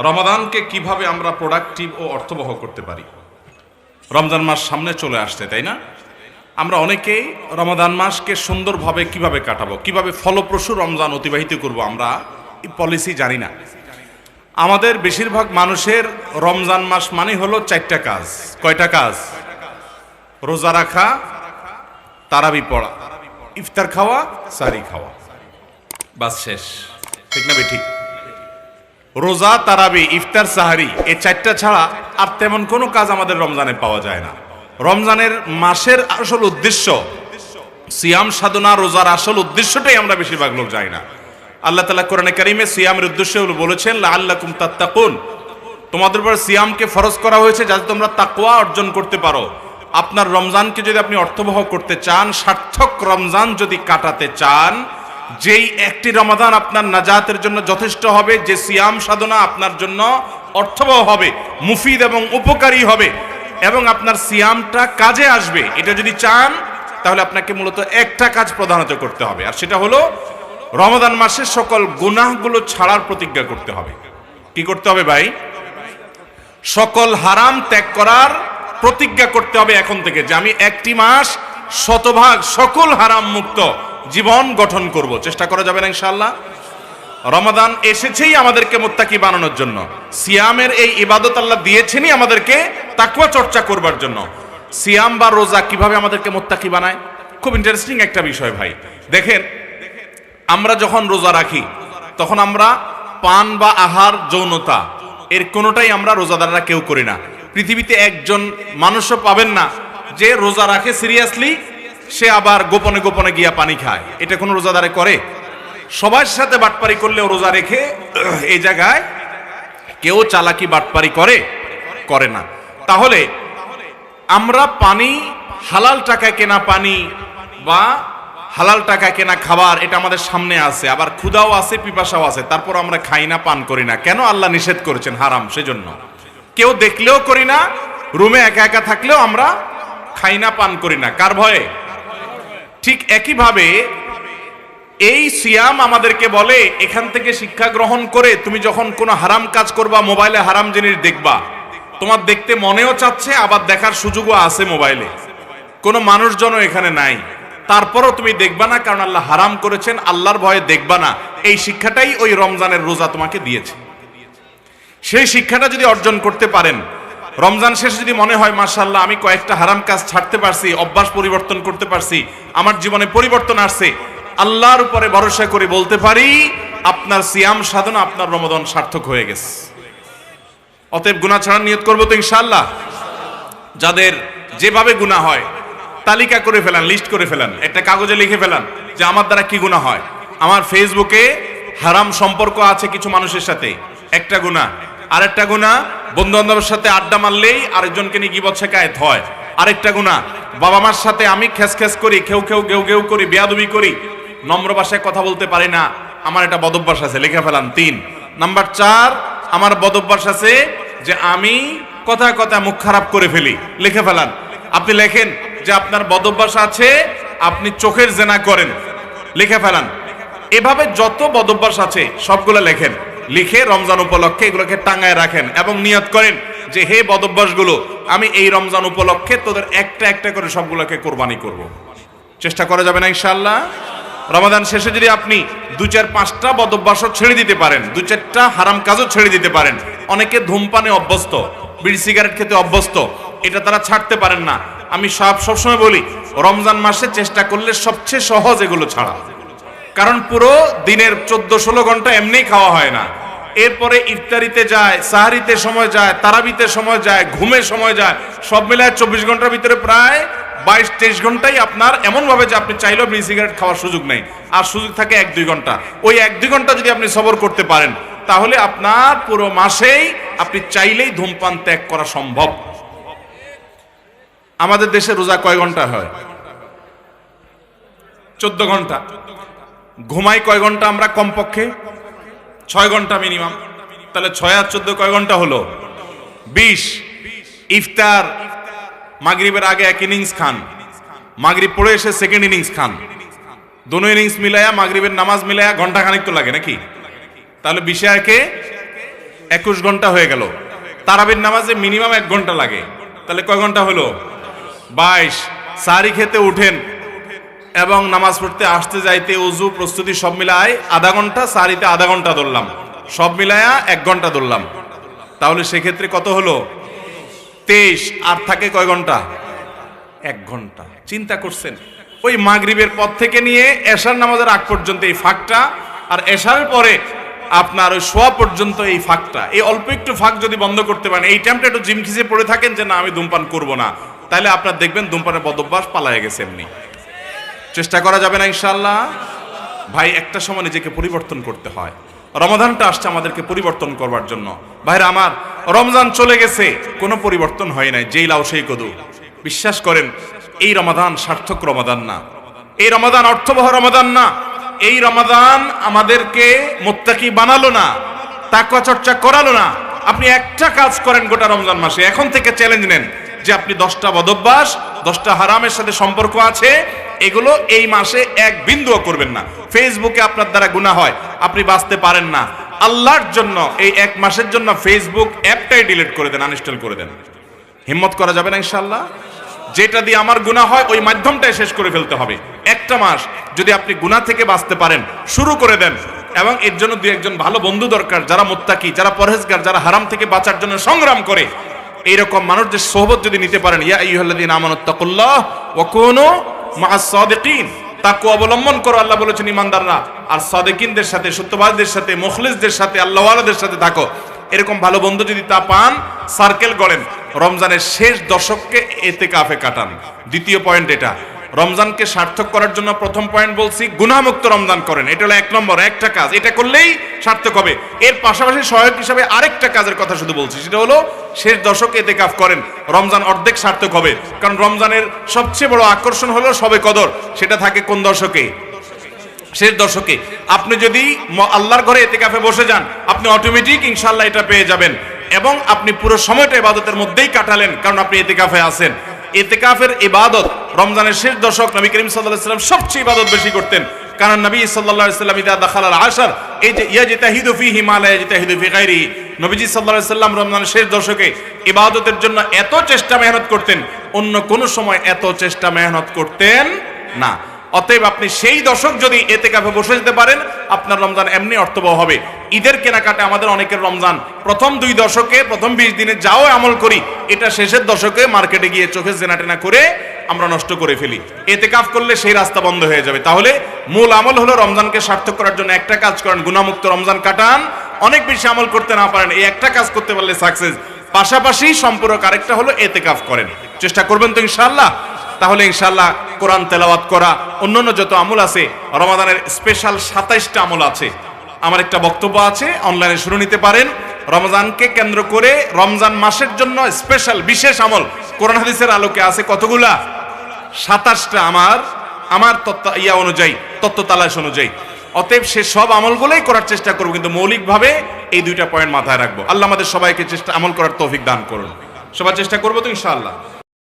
রমাদানকে কিভাবে আমরা প্রোডাক্টিভ ও অর্থবহ করতে পারি। রমজান মাস সামনে চলে আসছে, তাই না? আমরা অনেকেই রমাদান মাসকে সুন্দরভাবে কিভাবে কাটাবো, কিভাবে ফলপ্রসূ রমজান অতিবাহিত করব, আমরা এই পলিসি জানি না। আমাদের বেশিরভাগ মানুষের রমজান মাস মানে হলো চারটা কাজ। কয়টা কাজ? রোজা রাখা, তারাবি পড়া, ইফতার খাওয়া, সাহরি খাওয়া, বাস শেষ। ঠিক না ঠিক? রোজা, তারাবি, ইফতার, সাহারি, এই চারটা ছাড়া আর তেমন কোনো কাজ আমাদের রমজানে পাওয়া যায় না। রমজানের মাসের আসল উদ্দেশ্য সিয়াম সাধনা, রোজার আসল উদ্দেশ্যটাই আমরা বেশিরভাগ লোক জানি না। আল্লাহ তাআলা কোরআনে কারিমে সিয়ামের উদ্দেশ্য বলেছেন লাআল্লাকুম তাত্তাকুন, তোমাদের উপর সিয়ামকে ফরজ করা হয়েছে যাতে তোমরা তাকওয়া অর্জন করতে পারো। আপনার রমজানকে যদি আপনি অর্থবহ করতে চান, সার্থক রমজান যদি কাটাতে চান, যেই একটি রমাদান আপনার নাজাতের জন্য যথেষ্ট হবে, যে সিয়াম সাধনা আপনার জন্য অর্থবহ হবে, মুফিদ এবং উপকারী হবে এবং আপনার সিয়ামটা কাজে আসবে, এটা যদি চান তাহলে আপনাকে মূলত একটা কাজ প্রধানত করতে হবে, আর সেটা হলো রমাদান মাসে সকল গুনাহগুলো ছাড়ার প্রতিজ্ঞা করতে হবে। কি করতে হবে ভাই? সকল হারাম ত্যাগ করার প্রতিজ্ঞা করতে হবে এখন থেকে, যে আমি একটি মাস শতভাগ সকল হারাম মুক্ত জীবন গঠন করব। চেষ্টা করা যাবে না ইনশাআল্লাহ? রমাদান এসেছেই আমাদেরকে মুত্তাকি বানানোর জন্য। সিয়ামের এই ইবাদত আল্লাহ দিয়েছেনই আমাদেরকে তাকওয়া চর্চা করবার জন্য। সিয়াম বা রোজা কিভাবে আমাদেরকে মুত্তাকি বানায়? খুব ইন্টারেস্টিং একটা বিষয় ভাই। দেখেন, আমরা যখন রোজা রাখি তখন আমরা পান বা আহার, যৌনতা, এর কোনোটাই আমরা রোজাদাররা কেউ করি না। পৃথিবীতে একজন মানুষও পাবেন না যে রোজা রাখে সিরিয়াসলি, সে আবার গোপনে গোপনে গিয়া পানি খায়। এটা কোনো রোজাদারে করে? সবার সাথে বাটপারি করলেও রোজা রেখে এই জায়গায় কেউ চালাকি বাটপারি করে না। তাহলে আমরা পানি, হালাল টাকায় কেনা পানি বা হালাল টাকায় কেনা খাবার, এটা আমাদের সামনে আছে, আবার ক্ষুধাও আছে, পিপাসাও আছে, তারপর আমরা খাই না, পান করি না। কেন? আল্লাহ নিষেধ করেছেন, হারাম, সেজন্য। কেউ দেখলেও করি না, রুমে একা একা থাকলেও আমরা খাই না, পান করি না। কার ভয়ে? ঠিক একইভাবে এই সিয়াম আমাদেরকে বলে, এখান থেকে শিক্ষা গ্রহণ করে তুমি যখন কোনো হারাম কাজ করবা, মোবাইলে হারাম জিনিস দেখবা, তোমার দেখতে মনেও চাচ্ছে, আবার দেখার সুযোগও আছে মোবাইলে, কোনো মানুষজনও এখানে নাই, তারপরও তুমি দেখবা না, কারণ আল্লাহ হারাম করেছেন, আল্লাহর ভয়ে দেখবা না। এই শিক্ষাটাই ওই রমজানের রোজা তোমাকে দিয়েছে। সেই শিক্ষাটা যদি অর্জন করতে পারেন, রমজান শেষে যদি মনে হয় মাশাআল্লাহ আমি কয়েকটা হারাম কাজ ছাড়তে পারছি, অভ্যাস পরিবর্তন করতে পারছি, আমার জীবনে পরিবর্তন আসছে, আল্লাহর উপরে ভরসা করে বলতে পারি আপনার সিয়াম সাধনা, আপনার রমাদান সার্থক হয়ে গেছে। অতএব গুনাহ ছাড়ার নিয়ত করবো তো ইনশাআল্লাহ। যাদের যেভাবে গুনাহ হয় তালিকা করে ফেলান, লিস্ট করে ফেলান, একটা কাগজে লিখে ফেলান যে আমার দ্বারা কি গুনাহ হয়। আমার ফেসবুকে হারাম সম্পর্ক আছে কিছু মানুষের সাথে, একটা গুনাহ। আরেকটা গুনাহ, বন্ধু বান্ধবের সাথে আড্ডা মারলেই আরেকজনকে নিয়ে গীবত শেখায়েত হয়, আরেকটা গুনাহ। বাবা মার সাথে আমি খেস করি, ঘেউ ঘেউ করি, বেয়াদবি করি, নম্র ভাষায় কথা বলতে পারি না, আমার এটা বদভ্যাস আছে, লিখে ফেলান। 3 নাম্বার 4, আমার বদভ্যাস আছে যে আমি কথা মুখ খারাপ করে ফেলি, লিখে ফেলান। আপনি লেখেন যে আপনার বদভ্যাস আছে আপনি চোখের জেনা করেন, লিখে ফেলান। এভাবে যত বদভ্যাস আছে সবগুলো লেখেন, লিখে রমজান উপলক্ষে এগুলোকে টাঙায় রাখেন এবং নিয়ত করেন যে হে বদভ্যাসগুলো, আমি এই রমজান উপলক্ষে তোদের একটা একটা করে সবগুলোকে কোরবানি করব। চেষ্টা করা যাবে না ইনশাআল্লাহ? রমাদান শেষে যদি আপনি 2-4-5টা বদভ্যাসও ছেড়ে দিতে পারেন, 2-4টা হারাম কাজও ছেড়ে দিতে পারেন। অনেকে ধূমপানে অভ্যস্ত, বিড়ি সিগারেট খেতে অভ্যস্ত, এটা তারা ছাড়তে পারেন না। আমি সবসময় বলি রমজান মাসে চেষ্টা করলে সবচেয়ে সহজ এগুলো ছাড়া, কারণ পুরো দিনের 14-16 ঘন্টা এমনি খাওয়া হয় না, এরপরে ইফতারিতে যায়, সাহারিতে সময় যায়, তারাবিতে সময় যায়, ঘুমে সময় যায়, সব মিলায় 24 ঘন্টার ভিতরে প্রায় 22-23 ঘন্টাই আপনার এমন ভাবে যে আপনি চাইলেও বিড়ি সিগারেট খাওয়ার সুযোগ নেই, আর সুযোগ থাকে 1-2 ঘন্টা। ওই 1-2 ঘন্টা যদি আপনি সবর করতে পারেন তাহলে আপনার পুরো মাসেই আপনি চাইলেই ধূমপান ত্যাগ করা সম্ভব। আমাদের দেশে রোজা কয় ঘন্টা হয়? 14 ঘন্টা। ঘুমাই কয় ঘন্টা আমরা? কমপক্ষে 6 ঘন্টা মিনিমাম। তাহলে 6 আর 14 কয় ঘন্টা হলো? 20। ইফতার মাগরিবের আগে এক ইনিংস খান, মাগরিব পড়ে এসে সেকেন্ড ইনিংস খান, দোনো ইনিংস মিলায়া মাগরিবের নামাজ মিলায়া ঘন্টা খানিক তো লাগে নাকি? তাহলে 20 আর কে 21 ঘন্টা হয়ে গেল। তারাবির নামাজে মিনিমাম 1 ঘন্টা লাগে, তাহলে কয় ঘন্টা হলো? 22। সারি খেতে উঠেন এবং নামাজ পড়তে আসতে যাইতে ওযু প্রস্তুতি সব মিলায় আধা ঘন্টা, সারিতে আধা ঘন্টা ধরলাম, সব মিলায়া 1 ঘন্টা ধরলাম, তাহলে সেক্ষেত্রে কত হলো? 23। আর থাকে কয় ঘন্টা? 1 ঘন্টা। চিন্তা করছেন, ওই মাগরিবের পর থেকে নিয়ে এশার নামাজের আগ পর্যন্ত এই ফাঁকটা, আর এশার পরে আপনার ওই শোয়া পর্যন্ত এই ফাঁকটা, এই অল্প একটু ফাঁক যদি বন্ধ করতে পারেন, এই টাইমটা একটু জিম খিচে পড়ে থাকেন যে না আমি ধূমপান করব না, তাহলে আপনার দেখবেন ধূমপানের বদভ্যাস পালায়ে গেছে। এমনি চেষ্টা করা যাবে না ইনশাআল্লাহ? ভাই, একটা সময় নিজেকে পরিবর্তন করতে হয়। রমাদানটা আসছে আমাদেরকে পরিবর্তন করবার জন্য। ভাইরা আমার, রমজান চলে গেছে, কোনো পরিবর্তন হয় নাই, যেই লাউ সেই কদু। বিশ্বাস করেন, এই রমাদান সার্থক রমাদান না, এই রমাদান অর্থবহ রমাদান না, এই রমাদান আমাদেরকে মুত্তাকি বানালো না, তাকওয়া চর্চা করালো না। আপনি একটা কাজ করেন গোটা রমজান মাসে, এখন থেকে চ্যালেঞ্জ নেন যে আপনি 10টা বদভ্যাস, 10টা হারামের সাথে সম্পর্ক আছে, এগুলো এই মাসে এক বিন্দুও করবেন না। ফেসবুকে আপনার দ্বারা গুনাহ হয়, আপনি বাঁচতে পারেন না, আল্লাহর জন্য এই 1 মাসের জন্য ফেসবুক অ্যাপটাই ডিলিট করে দেন, আনইনস্টল করে দেন। হিম্মত করা যাবে না ইনশাআল্লাহ? যেটা দিয়ে আমার গুনাহ হয় ওই মাধ্যমটাই শেষ করে ফেলতে হবে। একটা মাস যদি আপনি গুনাহ থেকে বাঁচতে পারেন, শুরু করে দেন। এবং এর জন্য 2-1 ভালো বন্ধু দরকার, যারা মুত্তাকি, যারা পরহেজগার, যারা হারাম থেকে বাঁচার জন্য সংগ্রাম করে। এইরকম মানুষদের সোহবত যদি নিতে পারেন, ইয়া আইয়ুহাল্লাযীনা আমানুত্তাকুল্লাহ ওয়া কুনু মা'আস সাদিকিন, তাকওয়া অবলম্বন করো, আল্লাহ বলেছেন ইমানদাররা, আর সাদিকিনদের সাথে, সত্যবাদীদের সাথে, মুখলিসদের সাথে, আল্লাহওয়ালাদের সাথে থাকো। এরকম ভালো বন্ধু যদি তা পান, সার্কেল গড়েন, রমজানের শেষ দশককে ইতিকাফে কাটান। দ্বিতীয় পয়েন্ট এটা, রমজানকে সার্থক করার জন্য প্রথম পয়েন্ট বলছি, গুনাহমুক্ত রমজান করেন। এটা হলো 1 নম্বর, একটা কাজ, এটা করলেই সার্থক হবে। এর পাশাপাশি সহায়ক হিসাবে আরেকটা কাজের কথা শুধু বলছি, সেটা হলো শেষ দশকে ইতিকাফ করেন, রমজান অর্ধেক সার্থক হবে। কারণ রমজানের সবচেয়ে বড় আকর্ষণ হলো শবে কদর, সেটা থাকে কোন দশকে? শেষ দশকে। আপনি যদি আল্লাহর ঘরে ইতিকাফে বসে যান, আপনি অটোমেটিক ইনশাআল্লাহ এটা পেয়ে যাবেন, এবং আপনি পুরো সময়টা ইবাদতের মধ্যেই কাটালেন, কারণ আপনি ইতিকাফে আছেন। ইতিকাফের ইবাদত রমজানের শেষ দশক নবী করিম সাল্লাল্লাহু আলাইহি ওয়াসাল্লাম সবচেয়ে ইবাদত বেশি করতেন। কারণ নবী সাল্লাল্লাহু আলাইহি ওয়াসাল্লাম ইদা দাখালাল আশর, এই যে ইয়াজতাহিদু ফীহি মা লা ইয়াজতাহিদু ফী গায়রিহি, নবীজি সাল্লাল্লাহু আলাইহি ওয়াসাল্লাম রমজানের শেষ দশকে ইবাদতের জন্য এত চেষ্টা মেহনত করতেন, অন্য কোন সময় এত চেষ্টা মেহনত করতেন না। অতএব আপনি সেই দশক যদি ইতিকাফে বসে যেতে পারেন, আপনার রমজান এমনি অর্থবহ হবে। ঈদের কেনাকাটা আমাদের অনেকের রমজান প্রথম 2 দশকে, প্রথম 20 দিনে যাও আমল করি, এটা শেষের দশকে মার্কেটে গিয়ে চোখে জেনাটেনা করে আমরা নষ্ট করে ফেলি। ইতিকাফ করলে সেই রাস্তা বন্ধ হয়ে যাবে। তাহলে মূল আমল হলো রমজানকে সার্থক করার জন্য একটা কাজ করেন, গুনাহমুক্ত রমজান কাটান। অনেক বেশি আমল করতে না পারেন, এই একটা কাজ করতে পারলে সাকসেস। পাশাপাশি সম্পূরক আরেকটা হলো ইতিকাফ করেন। চেষ্টা করবেন তো ইনশাআল্লাহ? তাহলে ইনশাআল্লাহ কোরআন তেলাওয়াত করা, অন্যান্য যত আমল আছে, রমাদানের স্পেশাল 27টা আমল আছে। আমার একটা বক্তব্য আছে, অনলাইনে শুনে নিতে পারেন। রমজানকে কেন্দ্র করে রমজান মাসের জন্য স্পেশাল বিশেষ আমল কোরআন হাদিসের আলোকে আছে কতগুলা? 27টা। আমার তত্ত্ব তালাশ অনুযায়ী। অতএব সে সব আমলগুলোই করার চেষ্টা করবো, কিন্তু মৌলিকভাবে এই 2টা পয়েন্ট মাথায় রাখবো। আল্লাহ আমাদের সবাইকে আমল করার তৌফিক দান করুন। সবার চেষ্টা করবো তো ইনশাআল্লাহ।